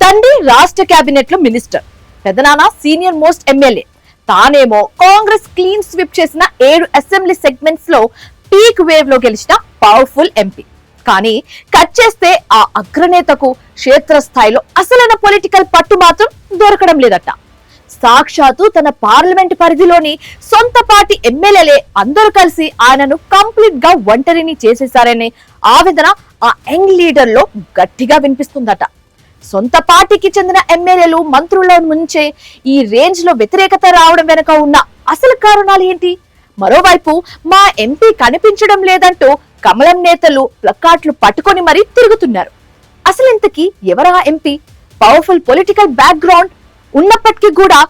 తండ్రి రాష్ట్ర కేబినెట్ లో మినిస్టర్, పెదనాన్న సీనియర్ మోస్ట్ ఎమ్మెల్యే, తానేమో కాంగ్రెస్ క్లీన్ స్వీప్ చేసిన 7 అసెంబ్లీ సెగ్మెంట్స్ లో పీక్ వేవ్ లో గెలిచిన పవర్ఫుల్ ఎంపీ. కానీ కట్ చేస్తే ఆ అగ్రనేతకు క్షేత్రస్థాయిలో అసలైన పొలిటికల్ పట్టు మాత్రం దొరకడం లేదట. సాక్షాత్తు తన పార్లమెంట్ పరిధిలోని సొంత పార్టీ ఎమ్మెల్యేలే అందరూ కలిసి ఆయనను కంప్లీట్ గా ఒంటరిని చేసేశారనే ఆవేదన ఆ యంగ్ లీడర్ లో గట్టిగా వినిపిస్తుందట. సొంత పార్టీకి చెందిన ఎమ్మెల్యేలు మంత్రుల నుంచే ఈ రేంజ్ లో వ్యతిరేకత రావడం వెనుక ఉన్న అసలు కారణాలు ఏంటి? మరోవైపు మా ఎంపీ కనిపించడం లేదంటూ కమలం నేతలు ప్లకార్డులు పట్టుకొని మరీ తిరుగుతున్నారు. అసలు ఇంతకీ ఎవరా ఎంపీ? పవర్ఫుల్ పొలిటికల్ బ్యాక్గ్రౌండ్ ఉన్నప్పటికీ కూడా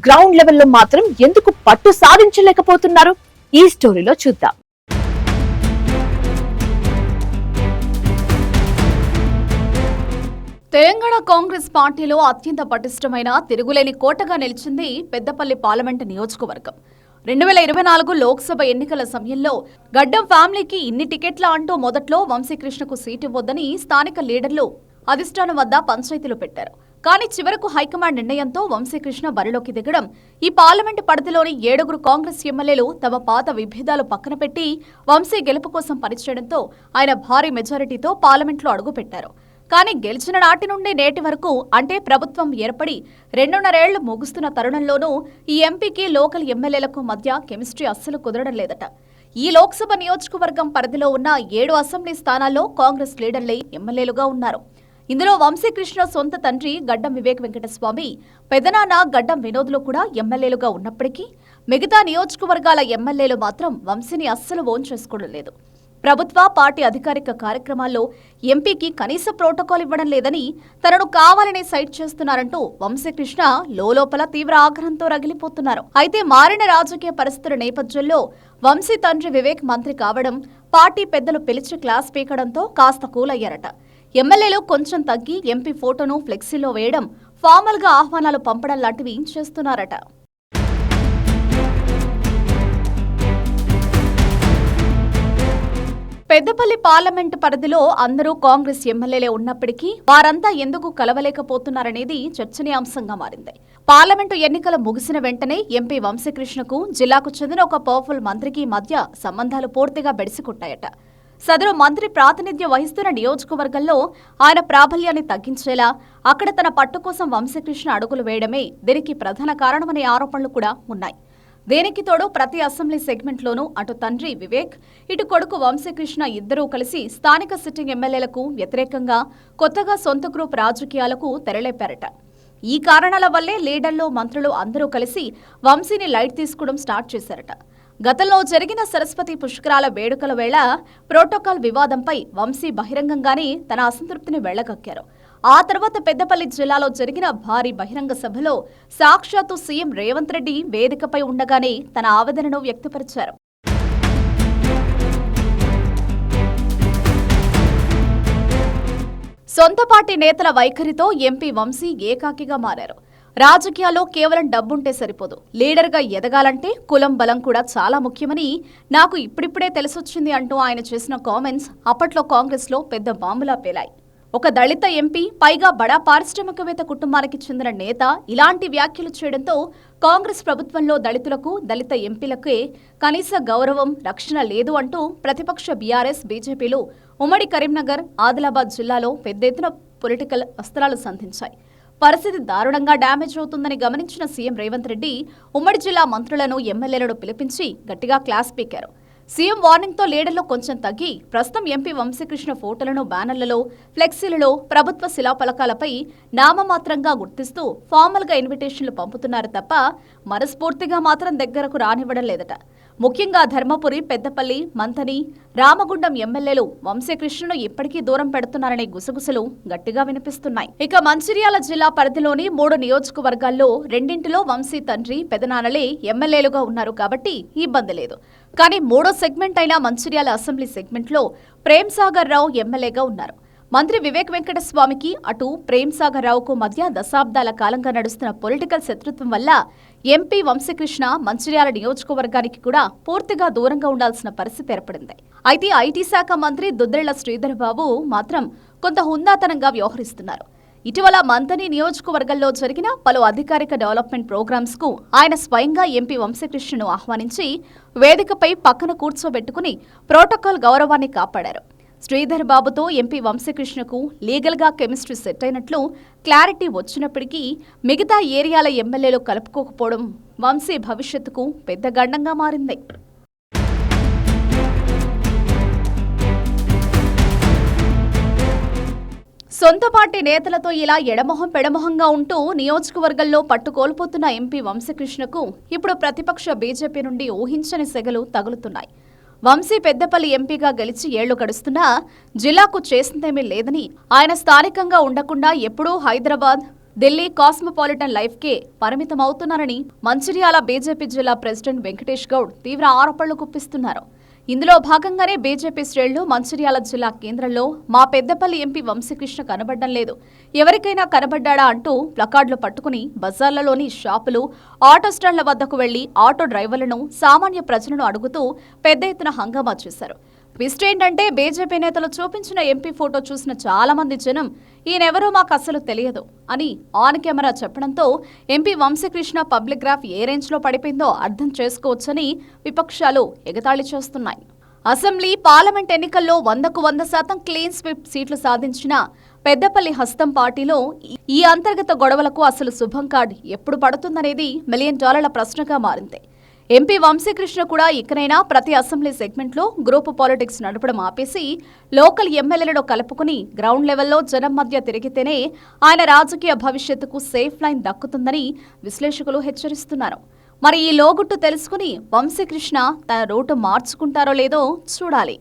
గ్రౌండ్ లెవెల్లో మాత్రం ఎందుకు పట్టు సాధించలేకపోతున్నారు? ఈ స్టోరీలో చూద్దాం. తెలంగాణ కాంగ్రెస్ పార్టీలో అత్యంత పటిష్టమైన తిరుగులేని కోటగా నిలిచింది పెద్దపల్లి పార్లమెంటు నియోజకవర్గం. 2024 లోక్సభ ఎన్నికల సమయంలో గడ్డం ఫ్యామిలీకి ఇన్ని టికెట్ల అంటూ మొదట్లో వంశీకృష్ణకు సీటు ఇవ్వొద్దని స్థానిక లీడర్లు అధిష్టానం వద్ద పంచాయతీలు పెట్టారు. కానీ చివరకు హైకమాండ్ నిర్ణయంతో వంశీకృష్ణ బరిలోకి దిగడం, ఈ పార్లమెంటు పరిధిలోని 7 కాంగ్రెస్ ఎమ్మెల్యేలు తమ పాత విభేదాలు పక్కన పెట్టి వంశీ గెలుపు కోసం పనిచేయడంతో ఆయన భారీ మెజారిటీతో పార్లమెంట్లో అడుగుపెట్టారు. కానీ గెలిచిన నాటి నుండి నేటి వరకు, అంటే ప్రభుత్వం ఏర్పడి 2.5 ఏళ్లు ముగుస్తున్న తరుణంలోనూ ఈ ఎంపీకి లోకల్ ఎమ్మెల్యేలకు మధ్య కెమిస్ట్రీ అస్సలు కుదరడం లేదట. ఈ లోక్సభ నియోజకవర్గం పరిధిలో ఉన్న 7 అసెంబ్లీ స్థానాల్లో కాంగ్రెస్ లీడర్లే ఎమ్మెల్యేలుగా ఉన్నారు. ఇందులో వంశీకృష్ణ సొంత తండ్రి గడ్డం వివేక్ వెంకటస్వామి, పెదనాన్న గడ్డం వినోద్లు కూడా ఎమ్మెల్యేలుగా ఉన్నప్పటికీ మిగతా నియోజకవర్గాల ఎమ్మెల్యేలు మాత్రం వంశీని అస్సలు ఓన్ చేసుకోవడం లేదు. ప్రభుత్వ పార్టీ అధికారిక కార్యక్రమాల్లో ఎంపీకి కనీస ప్రోటోకాల్ ఇవ్వడం లేదని, తనను కావాలనే సైట్ చేస్తున్నారంటూ వంశీకృష్ణ లోపల తీవ్ర ఆగ్రహంతో రగిలిపోతున్నారు. అయితే మారిన రాజకీయ పరిస్థితుల నేపథ్యంలో వంశీ తండ్రి వివేక్ మంత్రి కావడం, పార్టీ పెద్దలు పిలిచి క్లాస్ పీకడంతో కాస్త కూల్ అయ్యారట. ఎమ్మెల్యేలు కొంచెం తగ్గి ఎంపీ ఫోటోను ఫ్లెక్సీలో వేయడం, ఫార్మల్ గా ఆహ్వానాలు పంపడం లాంటివి చేస్తున్నారట. పెద్దపల్లి పార్లమెంటు పరిధిలో అందరూ కాంగ్రెస్ ఎమ్మెల్యేలే ఉన్నప్పటికీ వారంతా ఎందుకు కలవలేకపోతున్నారనేది చర్చనీయాంశంగా మారింది. పార్లమెంటు ఎన్నికలు ముగిసిన వెంటనే ఎంపీ వంశీకృష్ణకు జిల్లాకు చెందిన ఒక పవర్ఫుల్ మంత్రికి మధ్య సంబంధాలు పూర్తిగా బెడిసికొట్టాయట. సదరు మంత్రి ప్రాతినిధ్యం వహిస్తున్న నియోజకవర్గంలో ఆయన ప్రాబల్యాన్ని తగ్గించేలా అక్కడ తన పట్టు కోసం వంశీకృష్ణ అడుగులు వేయడమే దీనికి ప్రధాన కారణమనే ఆరోపణలు కూడా ఉన్నాయి. దీనికి తోడు ప్రతి అసెంబ్లీ సెగ్మెంట్లోనూ అటు తండ్రి వివేక్, ఇటు కొడుకు వంశీకృష్ణ ఇద్దరూ కలిసి స్థానిక సిట్టింగ్ ఎమ్మెల్యేలకు వ్యతిరేకంగా కొత్తగా సొంత గ్రూప్ రాజకీయాలకు తెరలేపారట. ఈ కారణాల వల్లే లీడర్లు, మంత్రులు అందరూ కలిసి వంశీని లైట్ తీసుకోవడం స్టార్ట్ చేశారట. గతంలో జరిగిన సరస్వతి పుష్కరాల వేడుకల వేళ ప్రోటోకాల్ వివాదంపై వంశీ బహిరంగంగానే తన అసంతృప్తిని వెళ్లగక్కారు. ఆ తర్వాత పెద్దపల్లి జిల్లాలో జరిగిన భారీ బహిరంగ సభలో సాక్షాత్తు సీఎం రేవంత్ రెడ్డి వేదికపై ఉండగానే తన ఆవేదనను వ్యక్తపరిచారు. సొంత పార్టీ నేతల వైఖరితో ఎంపీ వంశీ ఏకాకిగా మారారు. రాజకీయాల్లో కేవలం డబ్బుంటే సరిపోదు, లీడర్గా ఎదగాలంటే కులం, బలం కూడా చాలా ముఖ్యమని నాకు ఇప్పుడిప్పుడే తెలిసొచ్చింది అంటూ ఆయన చేసిన కామెంట్స్ అప్పట్లో కాంగ్రెస్లో పెద్ద బాంబులా పేలాయి. ఒక దళిత ఎంపీ, పైగా బడా పారిశ్రామికవేత్త కుటుంబానికి చెందిన నేత ఇలాంటి వ్యాఖ్యలు చేయడంతో కాంగ్రెస్ ప్రభుత్వంలో దళితులకు, దళిత ఎంపీలకే కనీస గౌరవం, రక్షణ లేదు అంటూ ప్రతిపక్ష బీఆర్ఎస్, బీజేపీలు ఉమ్మడి కరీంనగర్, ఆదిలాబాద్ జిల్లాలో పెద్ద ఎత్తున పొలిటికల్ అస్త్రాలు సంధించాయి. పరిస్థితి దారుణంగా డ్యామేజ్ అవుతుందని గమనించిన సీఎం రేవంత్ రెడ్డి ఉమ్మడి జిల్లా మంత్రులను, ఎమ్మెల్యేలను పిలిపించి గట్టిగా క్లాస్ పీకారు. సీఎం వార్నింగ్తో లీడర్లు కొంచెం తగ్గి ప్రస్తుతం ఎంపీ వంశీకృష్ణ ఫోటోలను బ్యానర్లలో, ఫ్లెక్సీలలో, ప్రభుత్వ శిలాఫలకాలపై నామమాత్రంగా గుర్తిస్తూ ఫార్మల్గా ఇన్విటేషన్లు పంపుతున్నారు తప్ప మనస్ఫూర్తిగా మాత్రం దగ్గరకు రానివ్వడం లేదట. ముఖ్యంగా ధర్మపురి, పెద్దపల్లి, మంథని, రామగుండం ఎమ్మెల్యేలు వంశీకృష్ణను ఇప్పటికీ దూరం పెడుతున్నారనే గుసగుసలు గట్టిగా వినిపిస్తున్నాయి. ఇక మంచిర్యాల జిల్లా పరిధిలోని 3 నియోజకవర్గాల్లో 2 వంశీ తండ్రి, పెదనాన్నలే ఎమ్మెల్యేలుగా ఉన్నారు కాబట్టి ఇబ్బంది లేదు. కానీ 3వ సెగ్మెంట్ అయిన మంచిర్యాల అసెంబ్లీ సెగ్మెంట్లో ప్రేమ్ సాగర్ రావు ఎమ్మెల్యేగా ఉన్నారు. మంత్రి వివేక్ వెంకటస్వామికి అటు ప్రేమ్ సాగర్ రావుకు మధ్య దశాబ్దాల కాలంగా నడుస్తున్న పొలిటికల్ శత్రుత్వం వల్ల ఎంపీ వంశీకృష్ణ మంచిర్యాల నియోజకవర్గానికి కూడా పూర్తిగా దూరంగా ఉండాల్సిన పరిస్థితి ఏర్పడింది. అయితే ఐటీ శాఖ మంత్రి దుద్దిళ్ల శ్రీధర్ బాబు మాత్రం కొంత హుందాతనంగా వ్యవహరిస్తున్నారు. ఇటీవల మంథని నియోజకవర్గంలో జరిగిన పలు అధికారిక డెవలప్మెంట్ ప్రోగ్రామ్స్ కు ఆయన స్వయంగా ఎంపీ వంశీకృష్ణను ఆహ్వానించి వేదికపై పక్కన కూర్చోబెట్టుకుని ప్రోటోకాల్ గౌరవాన్ని కాపాడారు. శ్రీధర్ బాబుతో ఎంపీ వంశీకృష్ణకు లీగల్గా కెమిస్ట్రీ సెట్ అయినట్లు క్లారిటీ వచ్చినప్పటికీ మిగతా ఏరియాల ఎమ్మెల్యేలు కలుపుకోకపోవడం వంశీ భవిష్యత్తుకు పెద్ద గండంగా మారింది. సొంత పార్టీ నేతలతో ఇలా ఎడమొహం పెడమొహంగా ఉంటూ నియోజకవర్గంలో పట్టుకోల్పోతున్న ఎంపీ వంశీకృష్ణకు ఇప్పుడు ప్రతిపక్ష బీజేపీ నుండి ఊహించని సెగలు తగులుతున్నాయి. వంశీ పెద్దపల్లి ఎంపీగా గెలిచి ఏళ్లు గడుస్తున్నా జిల్లాకు చేసిందేమీ లేదని, ఆయన స్థానికంగా ఉండకుండా ఎప్పుడూ హైదరాబాద్, ఢిల్లీ కాస్మోపాలిటన్ లైఫ్కే పరిమితమవుతున్నారని మంచిర్యాల బీజేపీ జిల్లా ప్రెసిడెంట్ వెంకటేష్ గౌడ్ తీవ్ర ఆరోపణలు గుప్పిస్తున్నారు. ఇందులో భాగంగానే బీజేపీ శ్రేణులు మంచిర్యాల జిల్లా కేంద్రంలో మా పెద్దపల్లి ఎంపీ వంశీకృష్ణ కనబడ్డం లేదు, ఎవరికైనా కనబడ్డాడా అంటూ ప్లకార్డులు పట్టుకుని బజార్లలోని షాపులు, ఆటో స్టాండ్ల వద్దకు వెళ్లి ఆటో డ్రైవర్లను, సామాన్య ప్రజలను అడుగుతూ పెద్ద ఎత్తున హంగామా చేశారు. ట్విస్ట్ ఏంటంటే బీజేపీ నేతలు చూపించిన ఎంపీ ఫోటో చూసిన చాలా మంది జనం ఈయనెవరో మాకు అసలు తెలియదు అని ఆన్ కెమెరా చెప్పడంతో ఎంపీ వంశీకృష్ణ పబ్లిక్ గ్రాఫ్ ఏ రేంజ్లో పడిపోయిందో అర్థం చేసుకోవచ్చని విపక్షాలు ఎగతాళి చేస్తున్నాయి. అసెంబ్లీ, పార్లమెంట్ ఎన్నికల్లో 100% క్లీన్ స్వీప్ సీట్లు సాధించిన పెద్దపల్లి హస్తం పార్టీలో ఈ అంతర్గత గొడవలకు అసలు శుభం కార్డ్ ఎప్పుడు పడుతుందనేది $1 మిలియన్ ప్రశ్నగా మారింది. ఎంపీ వంశీకృష్ణ కూడా ఇకనైనా ప్రతి అసెంబ్లీ సెగ్మెంట్లో గ్రూపు పాలిటిక్స్ నడపడం ఆపేసి లోకల్ ఎమ్మెల్యేలను కలుపుకుని గ్రౌండ్ లెవెల్లో జనం మధ్య తిరిగితేనే ఆయన రాజకీయ భవిష్యత్తుకు సేఫ్ లైన్ దక్కుతుందని విశ్లేషకులు హెచ్చరిస్తున్నారు. మరి ఈ లోగుట్టు తెలుసుకుని వంశీకృష్ణ తన రూటు మార్చుకుంటారో లేదో చూడాలి.